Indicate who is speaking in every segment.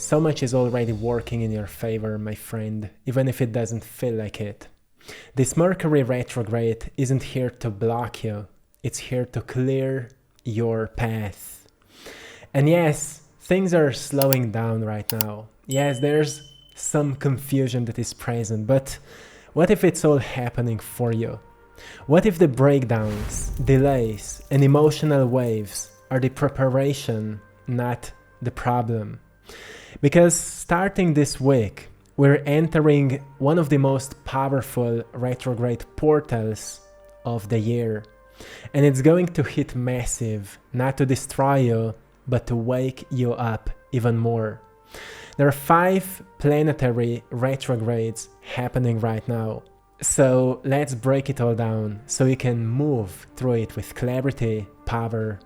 Speaker 1: So much is already working in your favor, my friend, even if it doesn't feel like it. This Mercury retrograde isn't here to block you. It's here to clear your path. And yes, things are slowing down right now. Yes, there's some confusion that is present, but what if it's all happening for you? What if the breakdowns, delays, and emotional waves are the preparation, not the problem? Because starting this week, we're entering one of the most powerful retrograde portals of the year. And it's going to hit massive, not to destroy you, but to wake you up even more. There are 5 planetary retrogrades happening right now. So let's break it all down so you can move through it with clarity, power,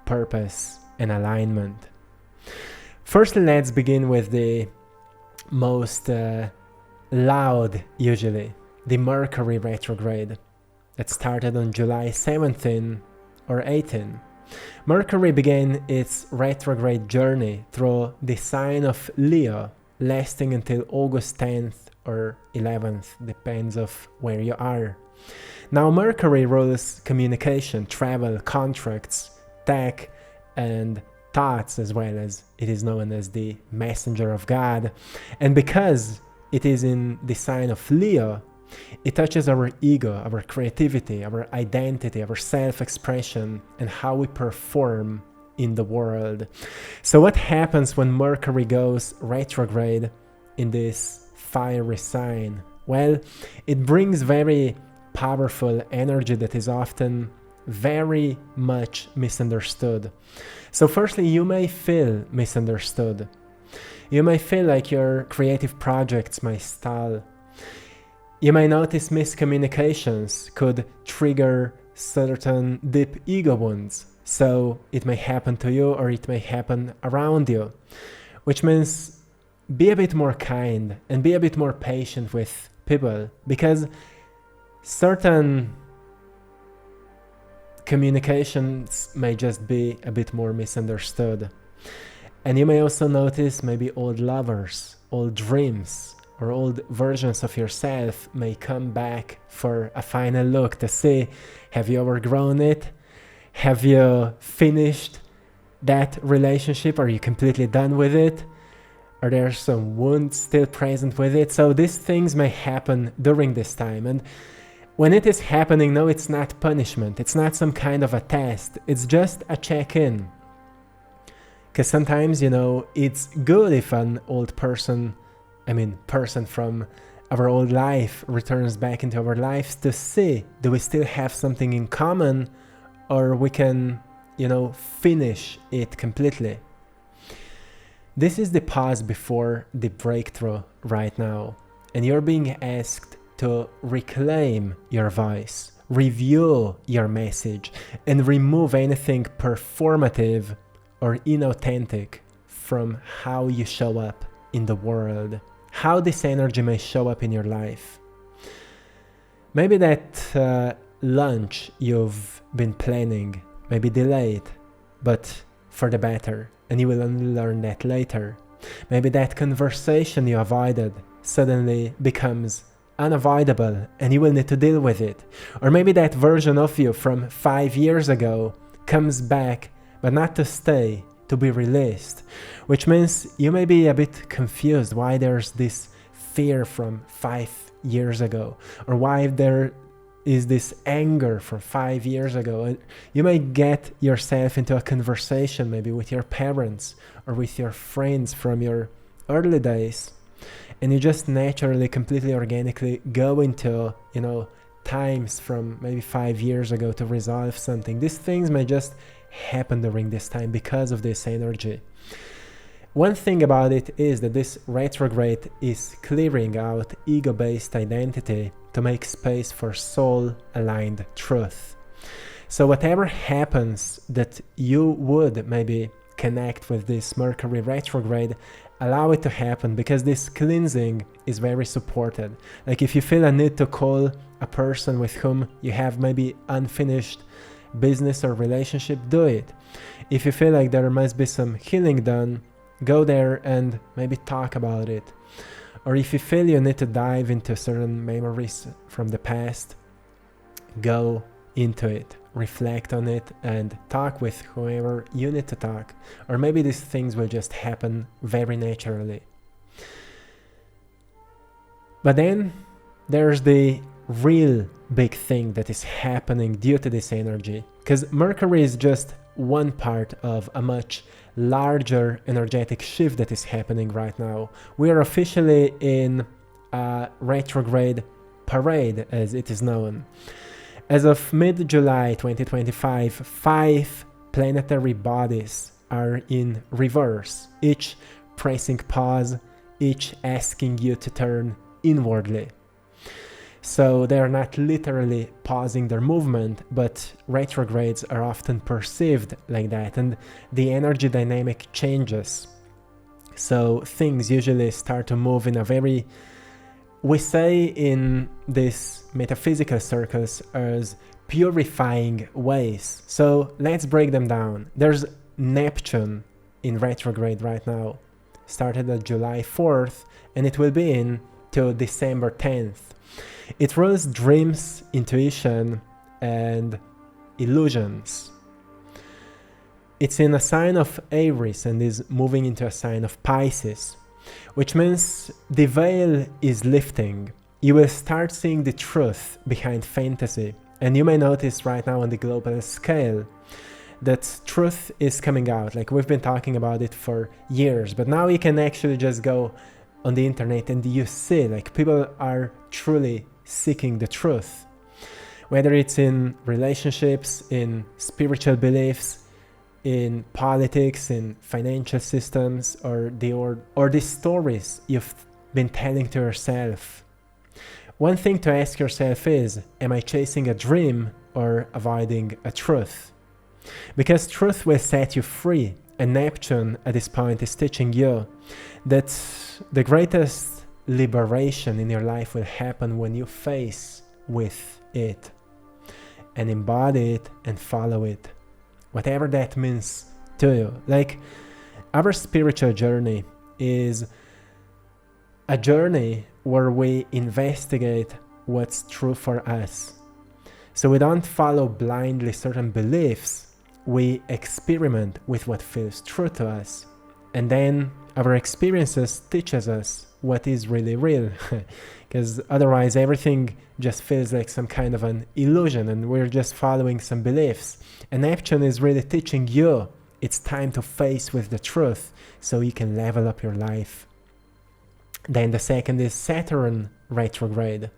Speaker 1: purpose, and alignment. Firstly, let's begin with the most loud, usually, the Mercury retrograde that started on July 17 or 18. Mercury began its retrograde journey through the sign of Leo, lasting until August 10th or 11th, depends of where you are. Now Mercury rules communication, travel, contracts, tech, and thoughts, as well as it is known as the messenger of God. And because it is in the sign of Leo, it touches our ego, our creativity, our identity, our self-expression, and how we perform in the world. So what happens when Mercury goes retrograde in this fiery sign? Well, it brings very powerful energy that is often very much misunderstood. So firstly, you may feel misunderstood. You may feel like your creative projects may stall. You may notice miscommunications could trigger certain deep ego wounds. So it may happen to you or it may happen around you, which means be a bit more kind and be a bit more patient with people, because certain communications may just be a bit more misunderstood. And you may also notice maybe old lovers, old dreams, or old versions of yourself may come back for a final look to see, have you outgrown it? Have you finished that relationship? Are you completely done with it? Are there some wounds still present with it? So these things may happen during this time. And when it is happening, no, it's not punishment. It's not some kind of a test. It's just a check-in. Because sometimes, it's good if an old person from our old life returns back into our lives to see, do we still have something in common, or we can, finish it completely. This is the pause before the breakthrough right now. And you're being asked to reclaim your voice, review your message, and remove anything performative or inauthentic from how you show up in the world, how this energy may show up in your life. Maybe that lunch you've been planning may be delayed, but for the better, and you will only learn that later. Maybe that conversation you avoided suddenly becomes unavoidable and you will need to deal with it. Or maybe that version of you from 5 years ago comes back, but not to stay, to be released, which means you may be a bit confused why there's this fear from 5 years ago, or why there is this anger from 5 years ago. And you may get yourself into a conversation maybe with your parents or with your friends from your early days, and you just naturally, completely organically go into, times from maybe 5 years ago to resolve something. These things may just happen during this time because of this energy. One thing about it is that this retrograde is clearing out ego-based identity to make space for soul-aligned truth. So whatever happens that you would maybe connect with this Mercury retrograde, allow it to happen, because this cleansing is very supported. Like if you feel a need to call a person with whom you have maybe unfinished business or relationship, do it. If you feel like there must be some healing done, go there and maybe talk about it. Or if you feel you need to dive into certain memories from the past, go into it, reflect on it, and talk with whoever you need to talk. Or maybe these things will just happen very naturally. But then there's the real big thing that is happening due to this energy, because Mercury is just one part of a much larger energetic shift that is happening right now. We are officially in a retrograde parade, as it is known. As of mid-July 2025, 5 planetary bodies are in reverse, each pressing pause, each asking you to turn inwardly. So they are not literally pausing their movement, but retrogrades are often perceived like that, and the energy dynamic changes. So things usually start to move in a very, we say in these metaphysical circles, as purifying ways. So let's break them down. There's Neptune in retrograde right now. Started on July 4th, and it will be in till December 10th. It rules dreams, intuition, and illusions. It's in a sign of Aries and is moving into a sign of Pisces, which means the veil is lifting. You will start seeing the truth behind fantasy, and you may notice right now on the global scale that truth is coming out. Like, we've been talking about it for years, but now you can actually just go on the internet and you see, like, people are truly seeking the truth, whether it's in relationships, in spiritual beliefs, in politics, in financial systems, or the stories you've been telling to yourself. One thing to ask yourself is, am I chasing a dream or avoiding a truth? Because truth will set you free, and Neptune at this point is teaching you that the greatest liberation in your life will happen when you face with it and embody it and follow it, whatever that means to you. Like, our spiritual journey is a journey where we investigate what's true for us. So we don't follow blindly certain beliefs, we experiment with what feels true to us, and then our experiences teaches us what is really real, because otherwise everything just feels like some kind of an illusion and we're just following some beliefs. And Neptune is really teaching you it's time to face with the truth so you can level up your life. Then the second is Saturn retrograde,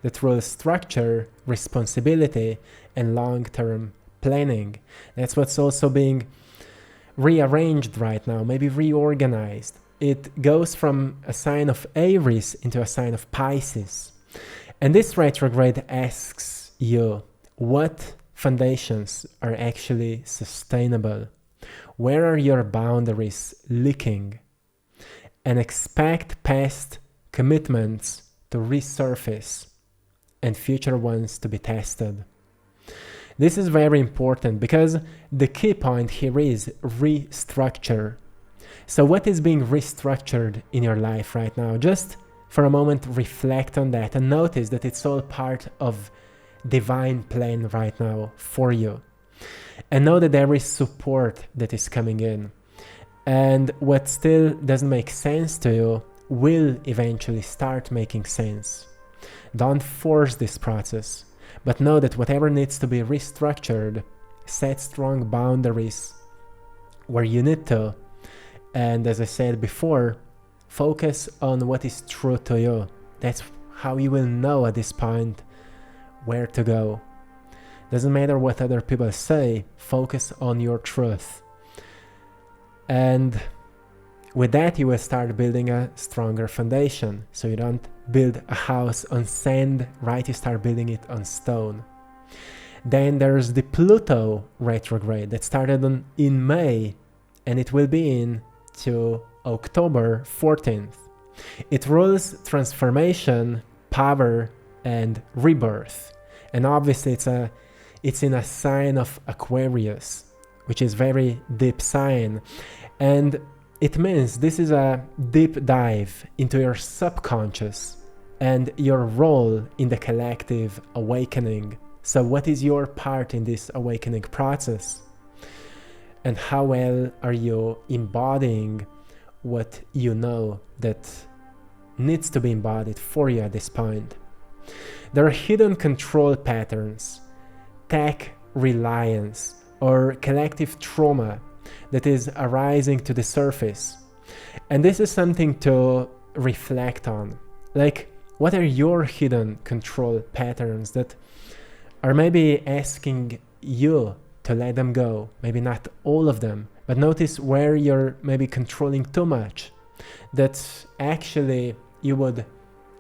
Speaker 1: that rules structure, responsibility, and long-term planning. That's what's also being rearranged right now, maybe reorganized. It goes from a sign of Aries into a sign of Pisces. And this retrograde asks you, what foundations are actually sustainable? Where are your boundaries leaking? And expect past commitments to resurface and future ones to be tested. This is very important because the key point here is restructure. So what is being restructured in your life right now? Just for a moment, reflect on that and notice that it's all part of divine plan right now for you. And know that there is support that is coming in. And what still doesn't make sense to you will eventually start making sense. Don't force this process, but know that whatever needs to be restructured, set strong boundaries where you need to. And as I said before, focus on what is true to you. That's how you will know at this point where to go. Doesn't matter what other people say, focus on your truth. And with that, you will start building a stronger foundation. So you don't build a house on sand, right? You start building it on stone. Then there's the Pluto retrograde that started in May, and it will be in to October 14th. It rules transformation, power, and rebirth. And obviously it's in a sign of Aquarius, which is very deep sign. And it means this is a deep dive into your subconscious and your role in the collective awakening. So what is your part in this awakening process? And how well are you embodying what you know that needs to be embodied for you at this point? There are hidden control patterns, tech reliance, or collective trauma that is arising to the surface. And this is something to reflect on. Like, what are your hidden control patterns that are maybe asking you to let them go? Maybe not all of them, but notice where you're maybe controlling too much, that actually you would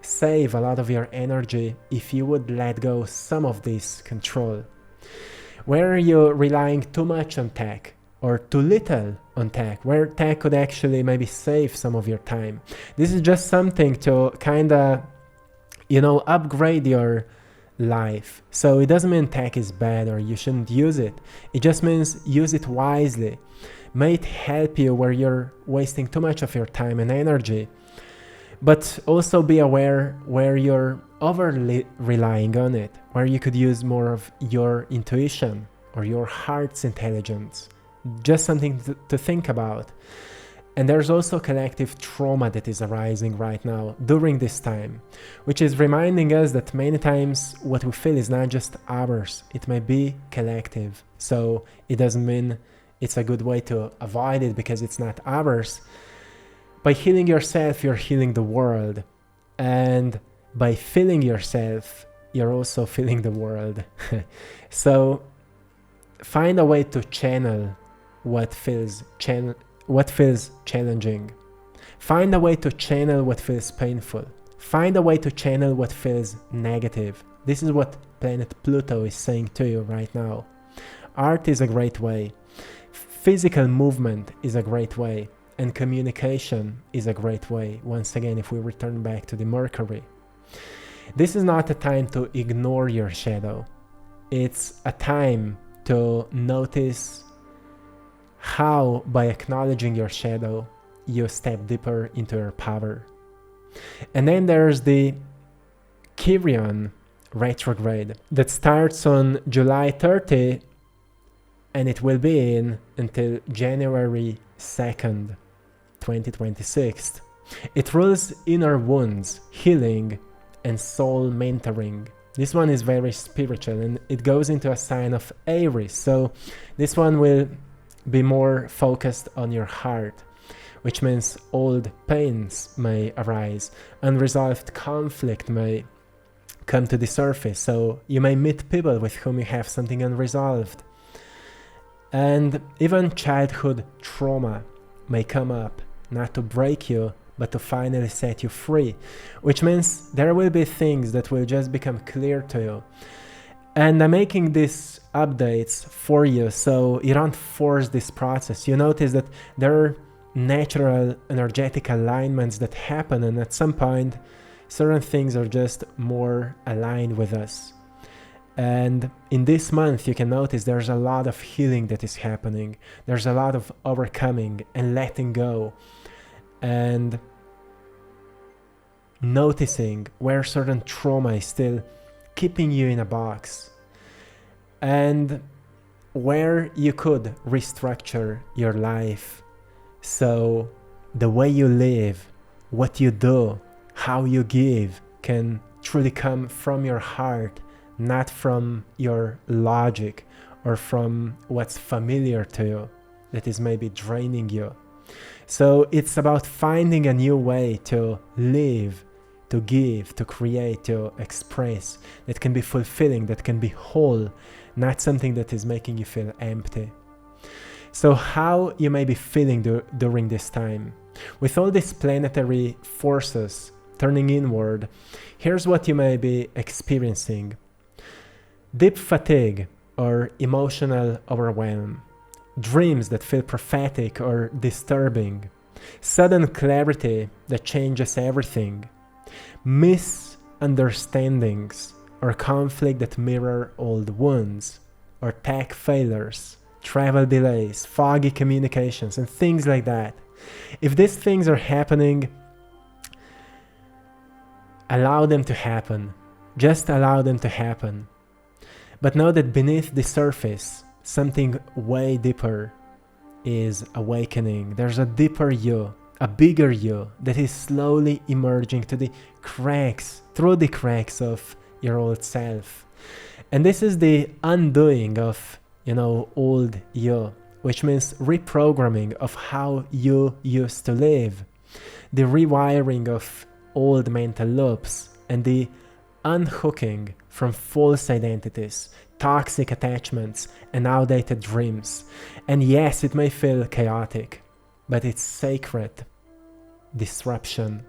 Speaker 1: save a lot of your energy if you would let go some of this control. Where are you relying too much on tech or too little on tech, where tech could actually maybe save some of your time? This is just something to kind of, upgrade your life. So it doesn't mean tech is bad or you shouldn't use it. It just means use it wisely. May it help you where you're wasting too much of your time and energy. But also be aware where you're overly relying on it, where you could use more of your intuition or your heart's intelligence. Just something to think about. And there's also collective trauma that is arising right now during this time, which is reminding us that many times what we feel is not just ours, it may be collective. So it doesn't mean it's a good way to avoid it because it's not ours. By healing yourself, you're healing the world. And by feeling yourself, you're also feeling the world. So find a way to channel what feels challenging. Find a way to channel what feels painful. Find a way to channel what feels negative. This is what planet Pluto is saying to you right now. Art is a great way. Physical movement is a great way. And communication is a great way. Once again, if we return back to the Mercury. This is not a time to ignore your shadow. It's a time to notice how, by acknowledging your shadow, you step deeper into your power. And then there's the Chiron retrograde that starts on July 30 and it will be in until January 2nd, 2026. It rules inner wounds, healing, and soul mentoring. This one is very spiritual and it goes into a sign of Aries. So this one will be more focused on your heart, which means old pains may arise, unresolved conflict may come to the surface, so you may meet people with whom you have something unresolved. And even childhood trauma may come up, not to break you, but to finally set you free, which means there will be things that will just become clear to you. And I'm making these updates for you so you don't force this process. You notice that there are natural energetic alignments that happen, and at some point certain things are just more aligned with us. And in this month you can notice there's a lot of healing that is happening. There's a lot of overcoming and letting go and noticing where certain trauma is still keeping you in a box and where you could restructure your life so the way you live, what you do, how you give can truly come from your heart, not from your logic or from what's familiar to you that is maybe draining you. So it's about finding a new way to live, to give, to create, to express, that can be fulfilling, that can be whole, not something that is making you feel empty. So how you may be feeling during this time. With all these planetary forces turning inward, here's what you may be experiencing. Deep fatigue or emotional overwhelm. Dreams that feel prophetic or disturbing. Sudden clarity that changes everything. Misunderstandings or conflict that mirror old wounds, or tech failures, travel delays, foggy communications, and things like that. If these things are happening, allow them to happen. Just allow them to happen. But know that beneath the surface, something way deeper is awakening. There's a deeper you, a bigger you that is slowly emerging through the cracks of your old self. And this is the undoing of, old you, which means reprogramming of how you used to live, the rewiring of old mental loops, and the unhooking from false identities, toxic attachments, and outdated dreams. And yes, it may feel chaotic, but it's sacred disruption.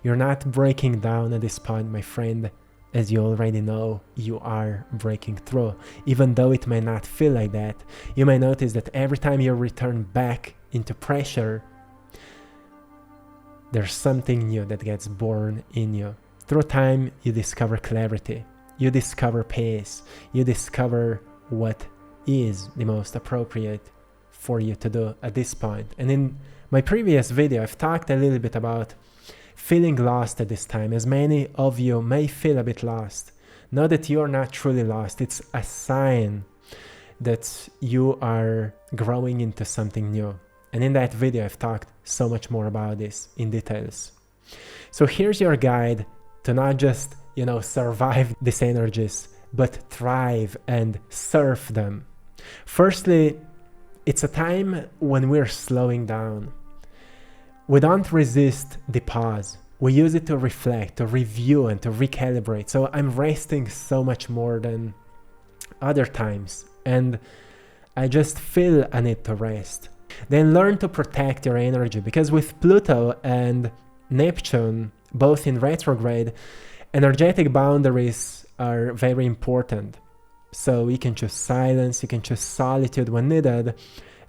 Speaker 1: You're not breaking down at this point, my friend. As you already know, you are breaking through. Even though it may not feel like that, you may notice that every time you return back into pressure, there's something new that gets born in you. Through time, you discover clarity, you discover peace, you discover what is the most appropriate for you to do at this point. And in my previous video, I've talked a little bit about feeling lost at this time, as many of you may feel a bit lost. Know that you're not truly lost. It's a sign that you are growing into something new. And in that video, I've talked so much more about this in details. So here's your guide to not just, survive these energies, but thrive and surf them. Firstly, it's a time when we're slowing down. We don't resist the pause. We use it to reflect, to review, and to recalibrate. So I'm resting so much more than other times, and I just feel a need to rest. Then learn to protect your energy, because with Pluto and Neptune, both in retrograde, energetic boundaries are very important. So you can choose silence, you can choose solitude when needed,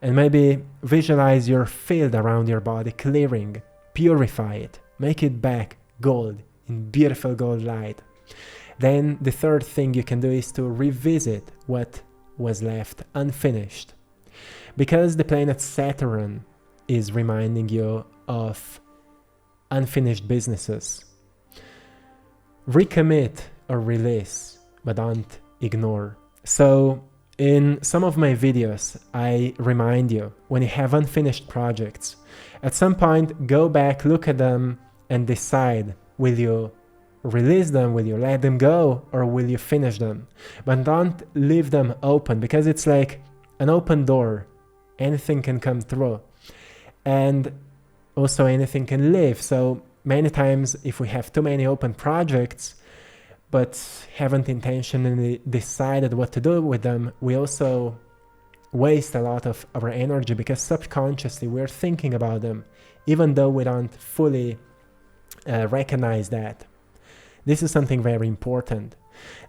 Speaker 1: and maybe visualize your field around your body clearing, purify it, make it back gold, in beautiful gold light. Then the third thing you can do is to revisit what was left unfinished. Because the planet Saturn is reminding you of unfinished businesses. Recommit or release, but don't ignore. So in some of my videos, I remind you, when you have unfinished projects, at some point go back, look at them, and decide, will you release them, will you let them go, or will you finish them? But don't leave them open, because it's like an open door. Anything can come through, and also anything can leave. So many times, if we have too many open projects, but haven't intentionally decided what to do with them, we also waste a lot of our energy, because subconsciously we're thinking about them, even though we don't fully recognize that. This is something very important.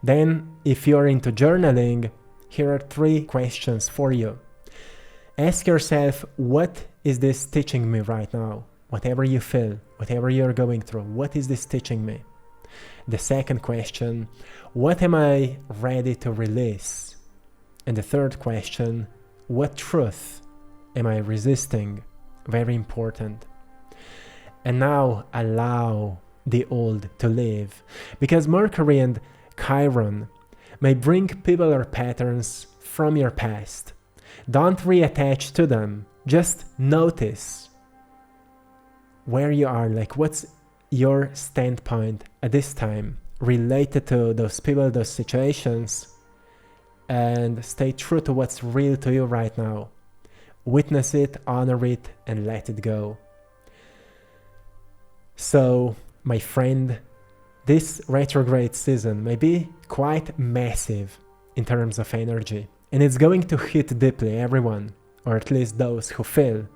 Speaker 1: Then, if you're into journaling, here are 3 questions for you. Ask yourself, what is this teaching me right now? Whatever you feel, whatever you're going through, what is this teaching me? The second question, what am I ready to release? And the third question, what truth am I resisting? Very important. And now allow the old to live, because Mercury and Chiron may bring people or patterns from your past. Don't reattach to them. Just notice where you are, like what's your standpoint at this time related to those people, those situations, and stay true to what's real to you right now. Witness it, honor it, and let it go. So, my friend, this retrograde season may be quite massive in terms of energy, and it's going to hit deeply everyone, or at least those who feel.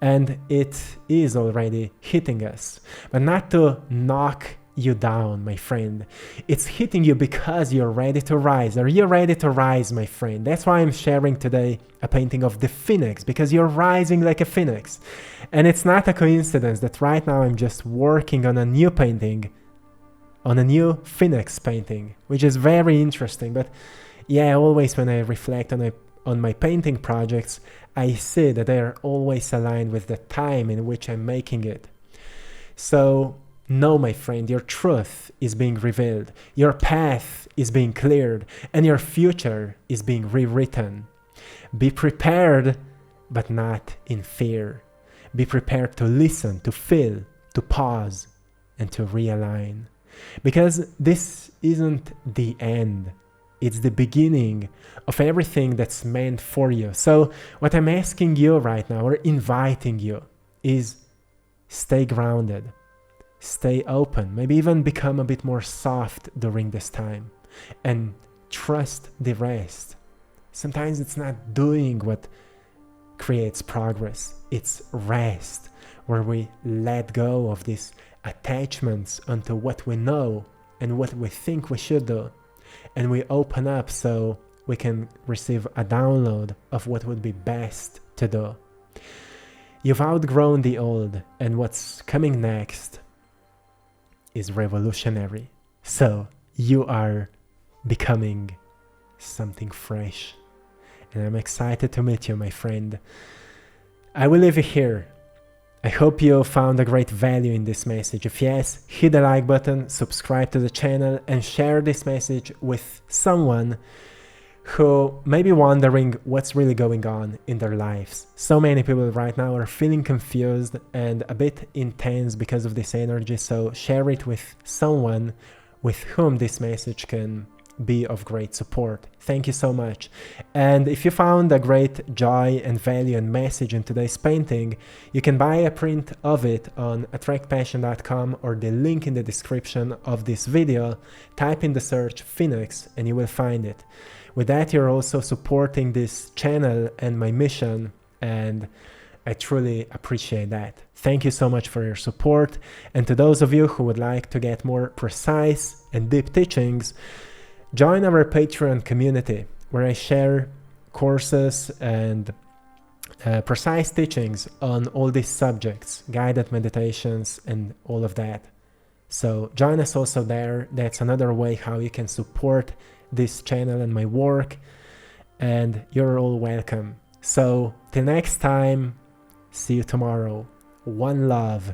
Speaker 1: And it is already hitting us, but not to knock you down, my friend. It's hitting you because you're ready to rise. Are you ready to rise, my friend? That's why I'm sharing today a painting of the phoenix, because you're rising like a phoenix. And it's not a coincidence that right now I'm just working on a new painting, on a new phoenix painting, which is very interesting. But yeah, always when I reflect on my painting projects, I see that they are always aligned with the time in which I'm making it. So, no, my friend, your truth is being revealed, your path is being cleared, and your future is being rewritten. Be prepared, but not in fear. Be prepared to listen, to feel, to pause, and to realign. Because this isn't the end. It's the beginning of everything that's meant for you. So what I'm asking you right now, or inviting you, is stay grounded, stay open, maybe even become a bit more soft during this time, and trust the rest. Sometimes it's not doing what creates progress, it's rest, where we let go of these attachments onto what we know and what we think we should do, and we open up so we can receive a download of what would be best to do. You've outgrown the old, and what's coming next is revolutionary. So you are becoming something fresh, and I'm excited to meet you, my friend. I will leave you here. I hope you found a great value in this message. If yes, hit the like button, subscribe to the channel, and share this message with someone who may be wondering what's really going on in their lives. So many people right now are feeling confused and a bit intense because of this energy, so share it with someone with whom this message can be of great support. Thank you so much. And if you found a great joy and value and message in today's painting, you can buy a print of it on AttractPassion.com or the link in the description of this video. Type in the search Phoenix and you will find it. With that, you're also supporting this channel and my mission, and I truly appreciate that. Thank you so much for your support. And to those of you who would like to get more precise and deep teachings, join our Patreon community, where I share courses and precise teachings on all these subjects, guided meditations and all of that. So join us also there. That's another way how you can support this channel and my work, and you're all welcome. So till next time, see you tomorrow. One love.